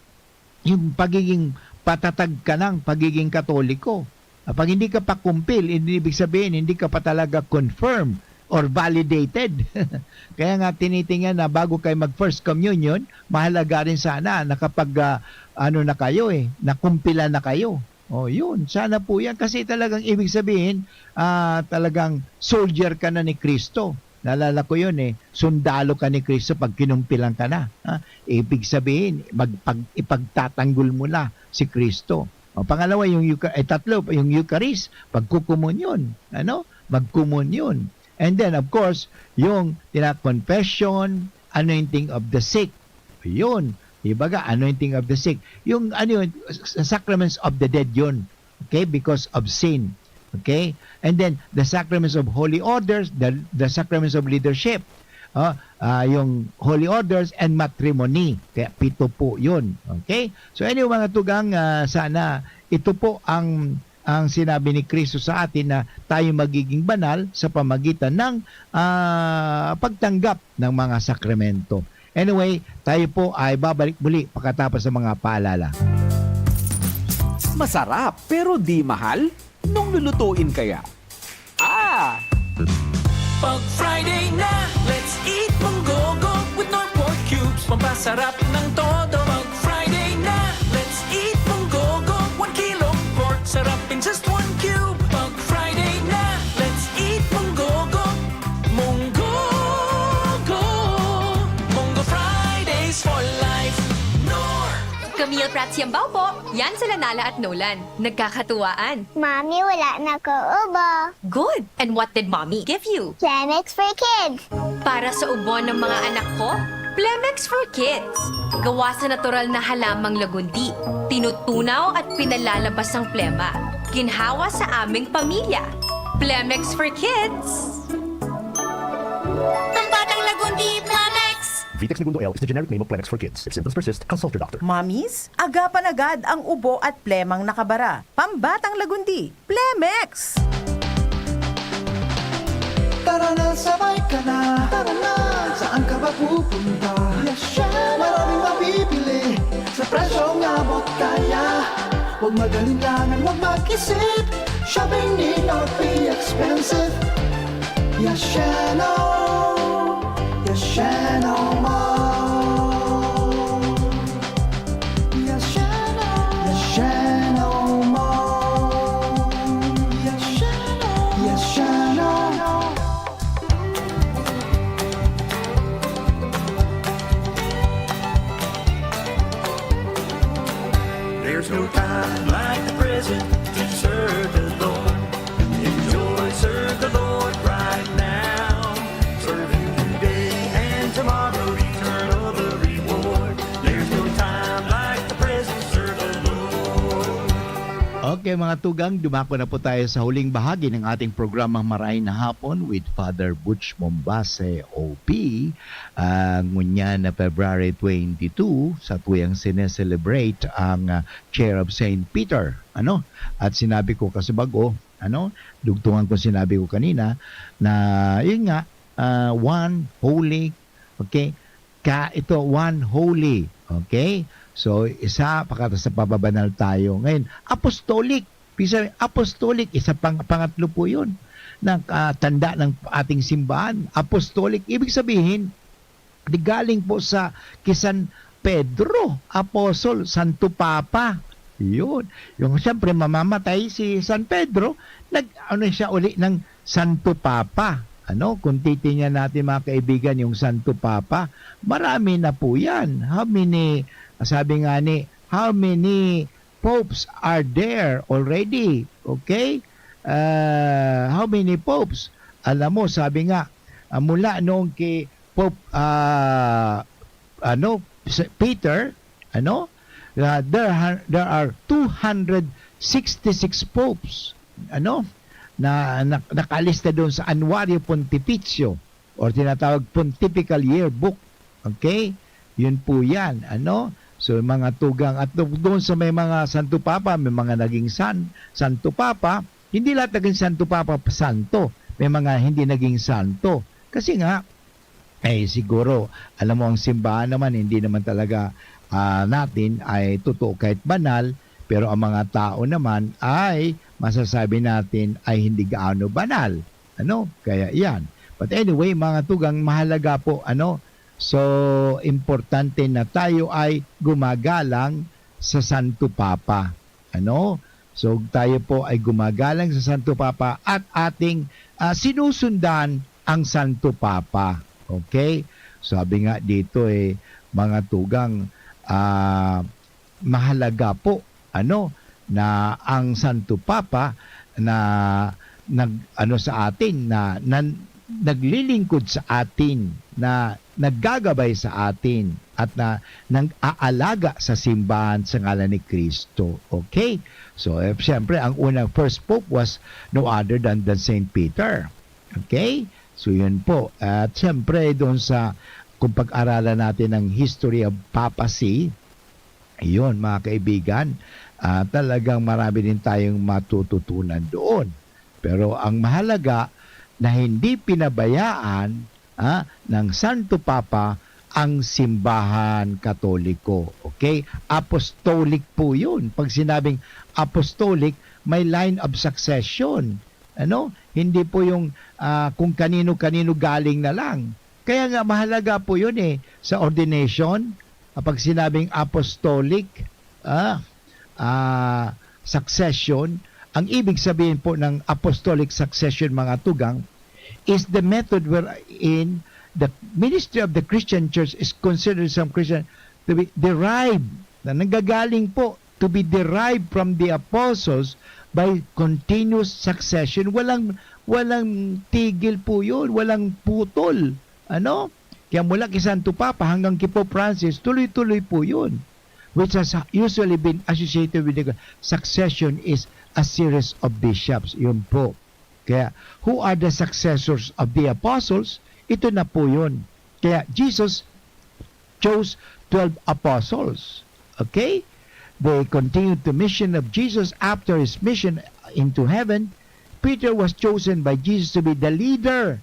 yung pagiging patatag ka ng pagiging Katoliko. Pag hindi ka pa kumpil, ibig sabihin hindi ka pa talaga confirmed or validated. Kaya nga tinitingnan na bago kayo mag first communion, mahalaga rin sana na kapag na kayo nakumpila na kayo. Yun, sana po yan. Kasi talagang ibig sabihin, talagang soldier ka na ni Kristo. Nalala ko yun sundalo ka ni Kristo pag kinumpilan ka na. Ibig sabihin, ipagtatanggol mo na si Kristo. O, pangalawa, tatlo, yung Eucharist, pagkukumunyon. Magkumunyon. And then, of course, yung confession, anointing of the sick. Yun. Ibaga, anointing of the sick. Yung sacraments of the dead yun. Okay? Because of sin. Okay? And then, the sacraments of holy orders, the sacraments of leadership. Yung holy orders and matrimony. Kaya 7 po yun. Okay? So anyway mga tugang, sana ito po ang sinabi ni Kristo sa atin na tayo magiging banal sa pamagitan ng pagtanggap ng mga sakramento. Anyway, tayo po ay babalik muli pagkatapos ng mga paalala. Masarap pero di mahal? Nung lulutuin kaya? Pag Friday na, let's eat monggogo with Nor Pork Cubes. Pampasarap ng todo. Pag Friday na, let's eat monggogo. 1 kilong pork, sarap in just 1 cube. Pag Friday na, let's eat monggogo. Monggogo. Monggo Fridays for life. Nor! Camille Prats Yambaw po. Yan sila Nala at Nolan. Nagkakatuwaan. Mami, wala na ko ubo. Good! And what did Mommy give you? Plemex for kids. Para sa ubo ng mga anak ko, Plemex for Kids. Gawa sa natural na halamang lagundi. Tinutunaw at pinalalabas ang plema. Ginhawa sa aming pamilya. Plemex for Kids. Pambatang lagundi, Plemex! Vitex Segundo L is the generic name of Plemex for kids. If symptoms persist, consult your doctor. Mamis, agapan agad ang ubo at plemang nakabara. Pambatang lagundi, Plemex! Tara na, sabay ka na. Tara na, saan ka ba pupunta? Maraming mabibili sa presyong abot kaya. Huwag magalinlangan, huwag mag-isip. Shopping need not be expensive. Yashano Mall. Yashano Mall. Yashano. There's no time like the present to serve the Lord. Enjoy, serve the Lord right now. Serve Him today and tomorrow, eternal the reward. There's no time like the present, serve the Lord. Okay mga tugang, dumako na po tayo sa huling bahagi ng ating programang Marahin na Hapon with Father Butch Mombase, OP. Ngunya na February 22, sa tuyang sineselebrate ang Chair of St. Peter. At sinabi ko kasi bago, dugtungan ko sinabi ko kanina, na yun nga, one holy, okay? Ito, one holy, okay? So, isa, pagkatapos sa pababanal tayo. Ngayon, apostolic. Apostolic, pangatlo po yun. Tanda ng ating simbahan. Apostolic, ibig sabihin, galing po sa Kisan Pedro, Apostol, Santo Papa. Yun. Yung siyempre, mamamatay si San Pedro, siya uli ng Santo Papa. Kung titingnan natin mga kaibigan, yung Santo Papa, marami na po yan. Sabi nga how many popes are there already? Okay? How many popes? Alam mo, sabi nga, mula noong kay Pope Peter, there are 266 popes, na nakalista doon sa Annuario Pontificio or tinatawag Pontifical Yearbook. Okay? Yun po yan. So, mga tugang. At doon sa may mga Santo Papa, may mga naging Santo Papa. Hindi lahat naging Santo Papa santo. May mga hindi naging santo. Kasi nga, siguro, alam mo, ang simbahan naman, hindi naman talaga natin ay totoo kahit banal. Pero ang mga tao naman ay masasabi natin ay hindi gaano banal. Kaya yan. But anyway, mga tugang, mahalaga po, so, importante na tayo ay gumagalang sa Santo Papa. So, tayo po ay gumagalang sa Santo Papa at ating sinusundan ang Santo Papa. Okay? Sabi nga dito mga tugang, mahalaga po, na ang Santo Papa na sa atin na naglilingkod sa atin, na naggagabay sa atin at na nang-aalaga sa simbahan sa ngalan ni Kristo. Okay? So, siyempre, ang unang first pope was no other than Saint Peter. Okay? So, yun po. At siyempre, doon sa kung pag-aralan natin ang history of papacy, yun, mga kaibigan, talagang marami din tayong matututunan doon. Pero ang mahalaga na hindi pinabayaan ng Santo Papa ang simbahan Katoliko. Okay? Apostolic po yun. Pag sinabing apostolic, may line of succession. Hindi po yung kung kanino-kanino galing na lang. Kaya nga mahalaga po yun sa ordination. Pag sinabing apostolic succession, ang ibig sabihin po ng apostolic succession, mga tugang, is the method wherein the ministry of the Christian Church is considered some Christian to be derived, na nanggagaling po, to be derived from the apostles by continuous succession. Walang tigil po yun, walang putol. Kaya mula kay Santo Papa hanggang kay Pope Francis, tuloy-tuloy po yun. Which has usually been associated with the succession is a series of bishops. Yun po. Kaya, who are the successors of the apostles? Ito na po yun. Kaya, Jesus chose 12 apostles. Okay? They continued the mission of Jesus after his mission into heaven. Peter was chosen by Jesus to be the leader.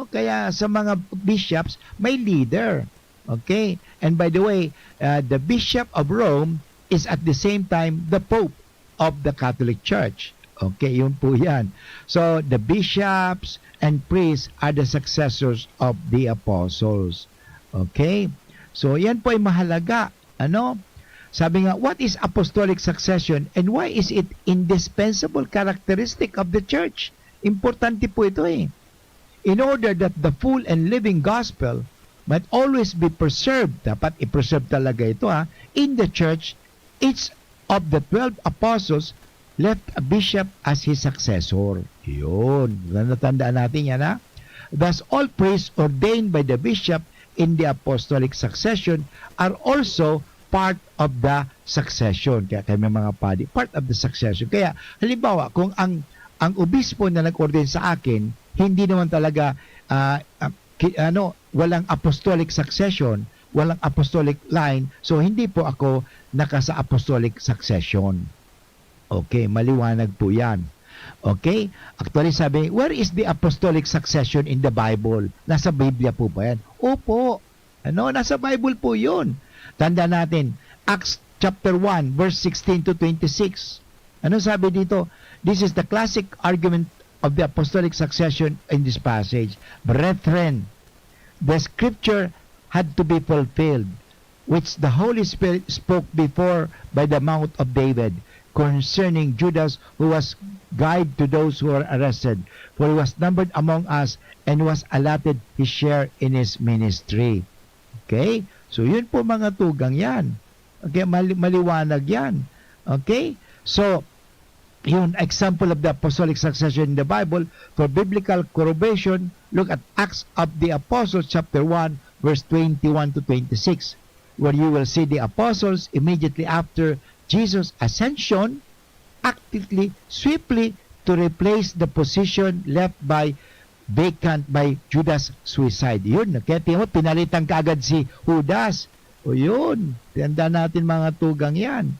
Kaya sa mga bishops, may leader. Okay? And by the way, the Bishop of Rome is at the same time the Pope of the Catholic Church. Okay, yun po yan. So, the bishops and priests are the successors of the apostles. Okay? So, yan po ay mahalaga. Sabi nga, what is apostolic succession and why is it indispensable characteristic of the church? Importante po ito In order that the full and living gospel might always be preserved, dapat i-preserve talaga ito in the church, each of the 12 apostles left a bishop as his successor. Yun. Natandaan natin yan Thus, all priests ordained by the bishop in the apostolic succession are also part of the succession. Kaya may mga padi, part of the succession. Kaya, halimbawa, kung ang obispo na nag-ordain sa akin, hindi naman talaga walang apostolic succession, walang apostolic line, so hindi po ako sa apostolic succession. Okay, maliwanag po yan. Okay? Actually sabi, where is the apostolic succession in the Bible? Nasa Biblia po ba yan? Opo. Nasa Bible po yun. Tanda natin, Acts chapter 1, verse 16 to 26. Ano sabi dito? This is the classic argument of the apostolic succession in this passage. Brethren, the scripture had to be fulfilled, which the Holy Spirit spoke before by the mouth of David, concerning Judas, who was guide to those who were arrested, for he was numbered among us and was allotted his share in his ministry. Okay? So yun po mga tugang yan. Okay, maliwanag yan. Okay? So, yun, example of the apostolic succession in the Bible. For biblical corroboration, look at Acts of the Apostles chapter 1, verse 21 to 26, where you will see the apostles immediately after Jesus' ascension actively, swiftly to replace the position left vacant by Judas' suicide. Yun, kaya tingnan mo, pinalitan kaagad si Judas. O yun, tanda natin mga tugang yan.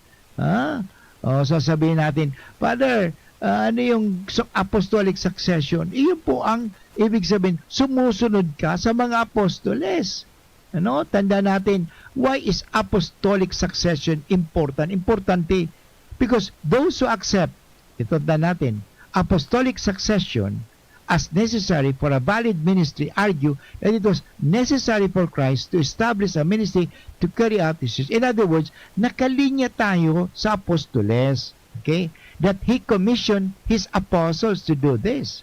O sasabihin natin, Father, ano yung apostolic succession? Iyon po ang ibig sabihin, sumusunod ka sa mga apostoles. Tanda natin, why is apostolic succession important? Importante because those who accept, ito tanda natin, apostolic succession as necessary for a valid ministry argue that it was necessary for Christ to establish a ministry to carry out his mission. In other words, nakalinya tayo sa apostoles. Okay? That he commissioned his apostles to do this.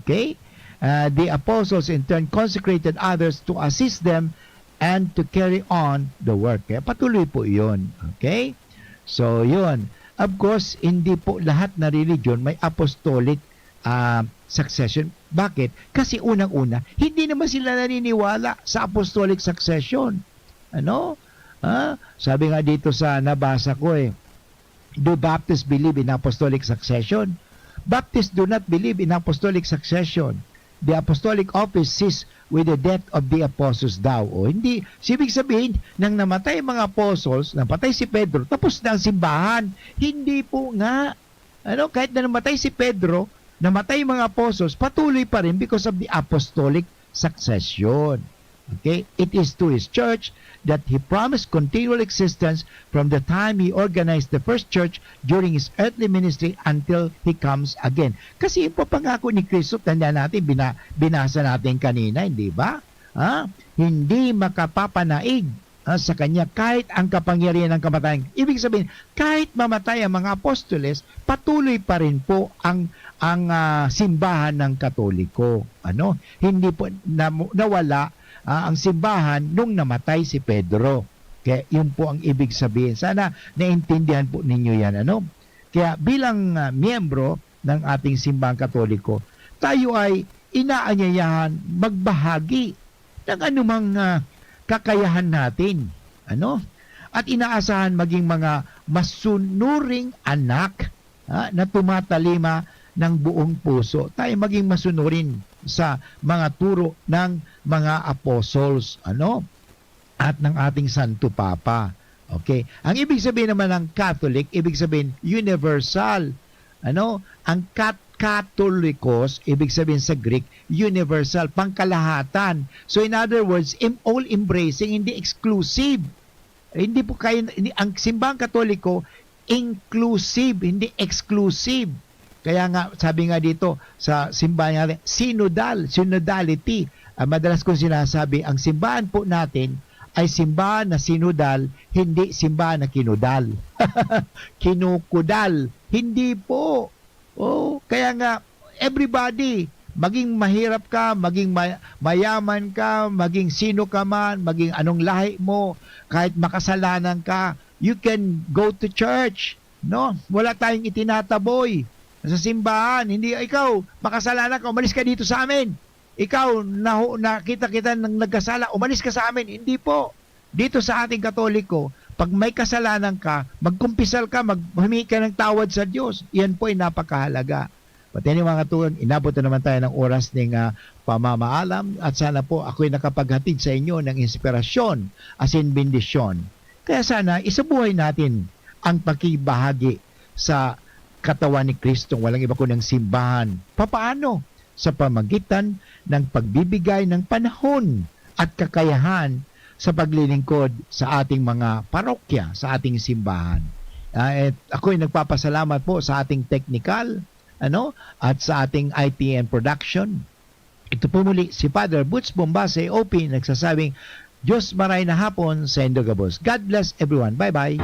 Okay? The apostles in turn consecrated others to assist them and to carry on the work. Kaya patuloy po yun. Okay? So, yun. of course, hindi po lahat na religion may apostolic succession. Bakit? Kasi unang-una, hindi naman sila naniniwala sa apostolic succession. Ano? Sabi nga dito sa nabasa ko do Baptists believe in apostolic succession? Baptists do not believe in apostolic succession. The apostolic office ceased with the death of the apostles daw. O hindi, ibig sabihin, nang namatay ang mga apostles, namatay si Pedro, tapos na ang simbahan. Hindi po nga. Kahit na namatay si Pedro, namatay ang mga apostles, patuloy pa rin because of the apostolic succession. Okay? It is to his church that he promised continual existence from the time he organized the first church during his earthly ministry until he comes again. Kasi yung papangako ni Kristo, tanda natin, binasa natin kanina, hindi ba? Hindi makapapanaig sa kanya kahit ang kapangyarihan ng kamatayan. Ibig sabihin, kahit mamatay ang mga apostoles, patuloy pa rin po ang simbahan ng Katoliko. Hindi po nawala ang simbahan nung namatay si Pedro. Kaya yun po ang ibig sabihin. Sana naintindihan po ninyo yan. Kaya bilang miyembro ng ating simbahang Katoliko, tayo ay inaanyayahan magbahagi ng anumang kakayahan natin. At inaasahan maging mga masunuring anak na tumatalima ng buong puso. Tayo maging masunurin sa mga turo ng mga apostles, at ng ating Santo Papa. Okay? Ang ibig sabihin naman ng Catholic, ibig sabihin universal. Ang Catholicos, ibig sabihin sa Greek, universal, pangkalahatan. So in other words, all embracing, hindi exclusive. Hindi po ang simbahang Katoliko, inclusive, hindi exclusive. Kaya nga, sabi nga dito sa simbahan natin, synodality. Madalas kong sinasabi, ang simbahan po natin ay simbahan na sinodal, hindi simbahan na kinudal. Kinukudal. Hindi po. Kaya nga, everybody, maging mahirap ka, maging mayaman ka, maging sino ka man, maging anong lahi mo, kahit makasalanan ka, you can go to church. Wala tayong itinataboy sa simbahan. Hindi, ikaw, makasalanan ka, umalis ka dito sa amin. Ikaw, nakita kita ng nagkasala, umalis ka sa amin. Hindi po. Dito sa ating Katoliko, pag may kasalanan ka, magkumpisal ka, maghumingi ka ng tawad sa Diyos. Yan po ay napakahalaga. But anyway, mga tuwag, inabot na naman tayo ng oras ng pamamaalam at sana po ako'y nakapaghatid sa inyo ng inspirasyon as in bendisyon. Kaya sana, isabuhay natin ang pakibahagi sa katawan ni Kristo, walang iba kundi ang simbahan. Papaano? Sa pamagitan ng pagbibigay ng panahon at kakayahan sa paglilingkod sa ating mga parokya, sa ating simbahan. At ako'y nagpapasalamat po sa ating technical, at sa ating ITN production. Ito po muli si Father Butch Bombase, OP, nagsasabing, Diyos maray na hapon sa Indogabos. God bless everyone. Bye-bye.